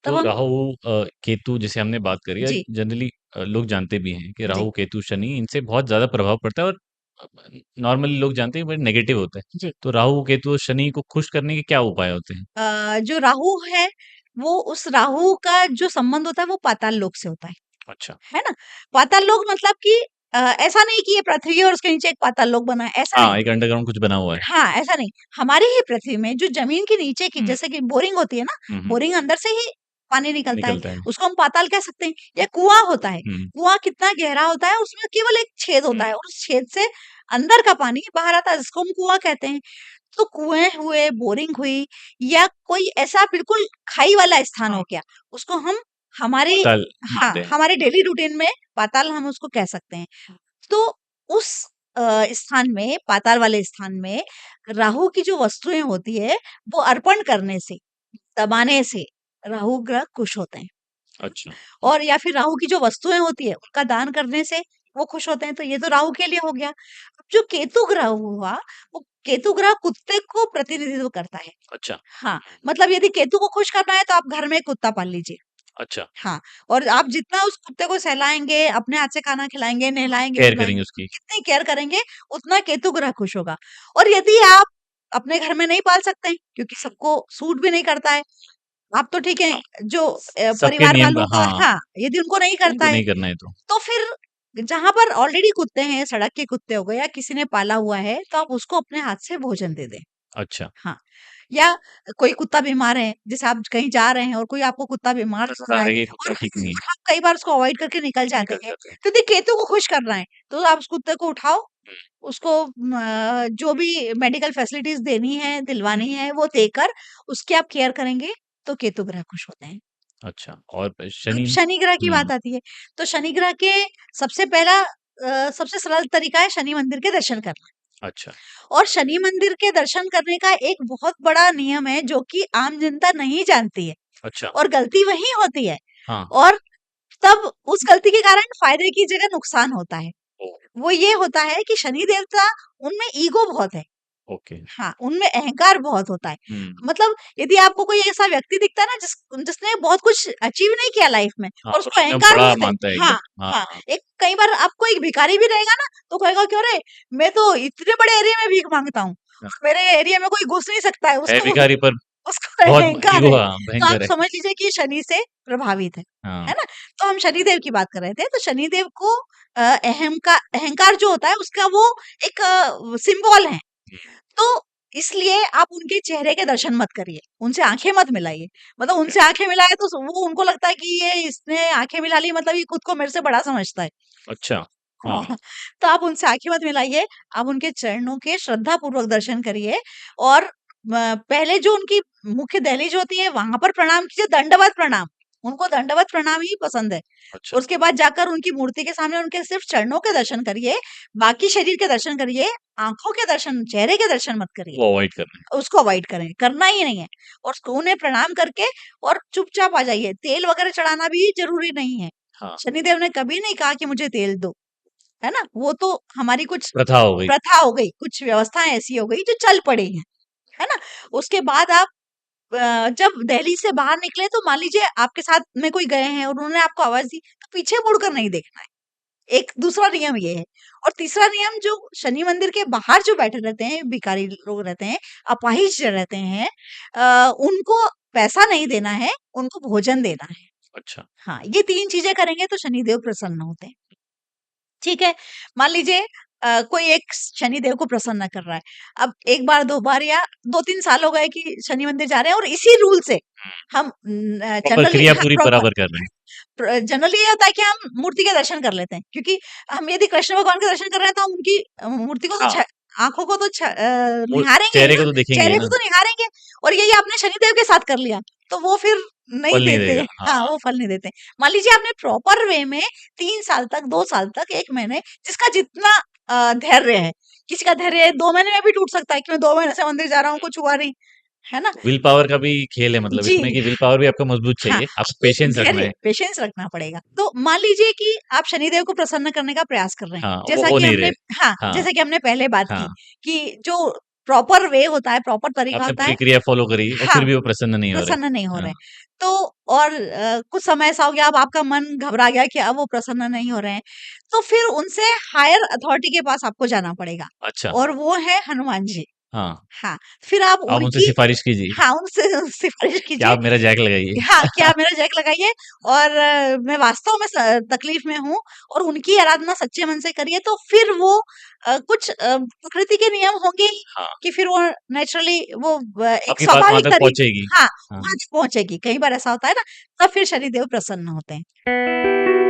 तब तो हम राहु केतु जैसे हमने बात करी है, जी, जनरली लोग जानते भी हैं कि जी, राहु केतु शनि इनसे बहुत ज्यादा प्रभाव पड़ता है, और नॉर्मली लोग जानते हैं बट नेगेटिव होता है। जी। तो राहु केतु और शनि को खुश करने के क्या उपाय होते हैं? जो राहु है, वो उस राहु का जो संबंध होता है वो पाताल लोक से होता अच्छा। है ना? पाताल लोक मतलब कि ऐसा नहीं कि ये पृथ्वी है और उसके नीचे एक पाताल लोक बना है, ऐसा नहीं। हाँ, एक अंडरग्राउंड कुछ बना हुआ है। हाँ, ऐसा नहीं। हमारी ही पृथ्वी में जो ज़मीन के नीचे की हम्म। जैसे कि बोरिंग होती है ना, हम्म। बोरिंग अंदर से ही पानी निकलता है, निकलता है। उसको हम पाताल कह सकते हैं। या कुआँ होता है, हम्म। कुआँ कितना गहरा होता है, उसमें केवल एक छेद होता है हम्म। और उस छेद से अंदर का पानी बाहर आता है, जिसको हम कुआँ कहते हैं। तो कुएँ हुए, बोरिंग हुई या कोई ऐसा बिल्कुल खाई वाला स्थान हो हाँ, गया, उसको हम हमारे पाताल हाँ, मानते हैं। हमारे डेली रूटीन में पाताल हम उसको कह सकते हैं। तो उस स्थान में, पाताल वाले स्थान में राहु की जो वस्तुएँ होती है, वो अर्पण करने से, दबाने से राहु ग्रह खुश होते हैं। अच्छा। और या फिर राहु की जो वस्तुएँ होती है, उनका दान करने से वो खुश होते हैं, तो ये तो राहु के लिए हो गया। अब जो केतु ग्रह हुआ, वो केतु ग्रह कुत्ते को प्रतिनिधित्व करता है। अच्छा। हाँ, मतलब यदि केतु को खुश करना है, तो आप घर में एक कुत्ता पाल लीजिए। अच्छा। हाँ, और आप जितना उस कुत्ते को सहलाएँगे, अपने हाथ से खाना खिलाएँगे, केयर नहलाएँगे-धुलाएँगे, करेंगे उसकी। जितनी केयर करेंगे, उतना केतु ग्रह खुश होगा। और यदि आप अपने घर में नहीं पाल सकते हैं, क्योंकि सबको सूट भी नहीं करता है, आप तो ठीक है, हाँ, जो सबके परिवार नियम वालों का हाँ, हाँ, यदि उनको नहीं करता उनको है, नहीं करना है तो। तो फिर जहाँ पर ऑलरेडी कुत्ते हैं, सड़क के कुत्ते हो गए या किसी ने पाला हुआ है, तो आप उसको अपने हाथ से भोजन दे दें। अच्छा। हाँ, या कोई कुत्ता बीमार है, जैसे आप कहीं जा रहे हैं और कोई आपको कुत्ता बीमार नज़र दिख आ रहा रहा है है कि और कुत्ता ठीक नहीं है, हम कई बार उसको अवॉइड करके निकल जाते निकल हैं, जाते हैं। तो यदि केतु को खुश करना है, तो आप उस कुत्ते को उठाओ, हुँ। उसको जो भी मेडिकल फैसिलिटीज़ देनी है, हुँ। दिलवानी है, वो देकर उसकी आप केयर करेंगे, तो केतु ग्रह खुश होते हैं। अच्छा, और अब शनि? शनि ग्रह की हुँ। बात आती है, तो शनि ग्रह के सबसे पहला सबसे सरल तरीका है शनि मंदिर के दर्शन करना। अच्छा। और शनि मंदिर के दर्शन करने का एक बहुत बड़ा नियम है जो कि आम जनता नहीं जानती है अच्छा। और गलती वहीं होती है हाँ। और तब उस गलती के कारण फायदे की जगह नुकसान होता है। ओह! वो ये होता है कि शनि देवता उनमें ईगो बहुत है। ओके। हाँ, उनमें अहंकार बहुत होता है। हुँ। मतलब यदि आपको कोई ऐसा व्यक्ति दिखता है ना जिसने बहुत कुछ अचीव नहीं किया लाइफ में हाँ, और और उसको अपने आप अहंकार बड़ा बहुत है। मानता है हाँ, एकदम। हाँ, हाँ, हाँ। एक कई बार आपको एक भिखारी भी रहेगा ना तो कहेगा कि अरे मैं तो इतने बड़े एरिया में भीख माँगता हूँ। हाँ, मेरे एरिया में कोई घुस नहीं सकता है। है उसको भिखारी पर उसको बहुत अहंकार ईगो, है। हाँ, तो आप भयंकर है। समझ लीजिए कि ये शनि से प्रभावित हाँ। है ना? तो हम शनिदेव की बात कर रहे थे। तो शनिदेव को अहंकार जो होता है उसका वो एक सिंबल है। हुँ। तो इसलिए आप उनके चेहरे के दर्शन मत करिए, उनसे अच्छा। आँखें मत मिलाइए। मतलब ओके। उनसे आँखें मिलाए तो वो उनको लगता है कि ये इसने आँखें मिला ली मतलब ये खुद को मेरे से बड़ा समझता है। अच्छा। हाँ। हाँ, तो आप उनसे आँखें मत मिलाइए, आप उनके चरणों के श्रद्धापूर्वक दर्शन करिए और पहले जो उनकी मुख्य दहलीज होती है, वहाँ पर प्रणाम कीजिए, दंडवत प्रणाम। उनको दंडवत प्रणाम ही पसंद है। अच्छा। उसके बाद जाकर उनकी मूर्ति के सामने उनके सिर्फ़ चरणों के दर्शन करिए, बाकी शरीर के दर्शन करिए, आँखों के दर्शन, चेहरे के दर्शन मत करिए। वो अवॉइड करना है। उसको अवॉइड करें, करना ही नहीं है और उसको उन्हें प्रणाम करके और चुपचाप आ जाइए। तेल वगैरह चढ़ाना भी ज़रूरी नहीं है। हाँ, शनिदेव ने कभी नहीं कहा कि मुझे तेल दो। है ना? वो तो हमारी कुछ प्रथा हो गई। प्रथा हो गई, कुछ व्यवस्थाएँ ऐसी हो गई जो चल पड़ी हैं, है ना? उसके बाद आप जब दहलीज से बाहर निकले तो मान लीजिए आपके साथ में कोई गए हैं और उन्होंने आपको आवाज़ दी, तो पीछे मुड़कर नहीं देखना है। एक दूसरा नियम ये है और तीसरा नियम जो शनि मंदिर के बाहर जो बैठे रहते हैं, भिखारी लोग रहते हैं, अपाहिज रहते हैं उनको पैसा नहीं देना है, उनको भोजन देना है। अच्छा। हाँ, ये 3 चीज़ें करेंगे तो शनिदेव प्रसन्न होते हैं। ठीक है, मान लीजिए कोई एक शनिदेव को प्रसन्न कर रहा है। अब 1 बार, 2 बार या 2-3 साल हो गए कि शनि मंदिर जा रहे हैं और इसी रूल से हुँ। हम प्रॉपर जनरली क्रिया हाँ, पूरी प्रॉपर बराबर कर रहे हैं। जनरली ये होता है कि हम मूर्ति के दर्शन कर लेते हैं क्योंकि हम यदि कृष्ण भगवान के दर्शन कर रहे हैं तो हम उनकी मूर्ति को तो हाँ, आँखों को तो वो निहारेंगे ही चेहरे ना, को तो देखेंगे ही चेहरे ना, को तो निहारेंगे और यही आपने शनिदेव के साथ कर लिया, तो वो फिर नहीं फल नहीं देते। देगा। हाँ, हाँ, वो फल नहीं देते। मान लीजिए आपने प्रॉपर वे में 3 साल तक, 2 साल तक, 1 महीने जिसका जितना धैर्य है, किसी का धैर्य 2 महीने में भी टूट सकता है कि मैं 2 महीने से मंदिर जा रहा हूँ, कुछ हुआ नहीं, है ना? विल पावर का भी खेल है, मतलब जी। इसमें कि विल पावर भी आपका मजबूत हाँ, चाहिए, आपको एक पेशेंस रखना धैर्य, है। पेशेंस रखना पड़ेगा। तो मान लीजिए कि आप शनिदेव को प्रसन्न करने का प्रयास कर रहे हैं, हाँ, वो जैसा हो कि नहीं हमने रहे। हाँ, हाँ, जैसा कि हमने पहले बात की हाँ, कि जो प्रॉपर वे होता है, प्रॉपर तरीका आपने होता पूरी है क्रिया फ़ॉलो करी और हाँ, फिर भी वो प्रसन्न नहीं हो रहे। प्रसन्न नहीं हो हाँ, रहे। तो और कुछ समय ऐसा हो गया, अब आपका मन घबरा गया कि अब वो प्रसन्न नहीं हो रहे हैं, तो फिर उनसे हायर अथॉरिटी के पास आपको जाना पड़ेगा, अच्छा। और वो है हनुमान जी। हाँ। हाँ, फिर आप आप उनसे उनकी, सिफ़ारिश कीजिए हाँ, उनसे सिफ़ारिश कि कीजिए आप मेरा जैक लगाइए। हाँ, कि आप मेरा जैक लगाइए, और मैं वास्तव में तकलीफ में हूँ, और उनकी आराधना सच्चे मन से करिए, तो फिर वो कुछ प्रकृति के नियम होंगे ही हाँ, कि फिर वो नेचुरली वो एक आपकी बात वहाँ स्वाभाविक तक तरीके, पहुँचेगी। हाँ, हाँ। वहां तक पहुंचेगी। कई बार ऐसा होता है ना, तब फिर शनिदेव प्रसन्न होते हैं।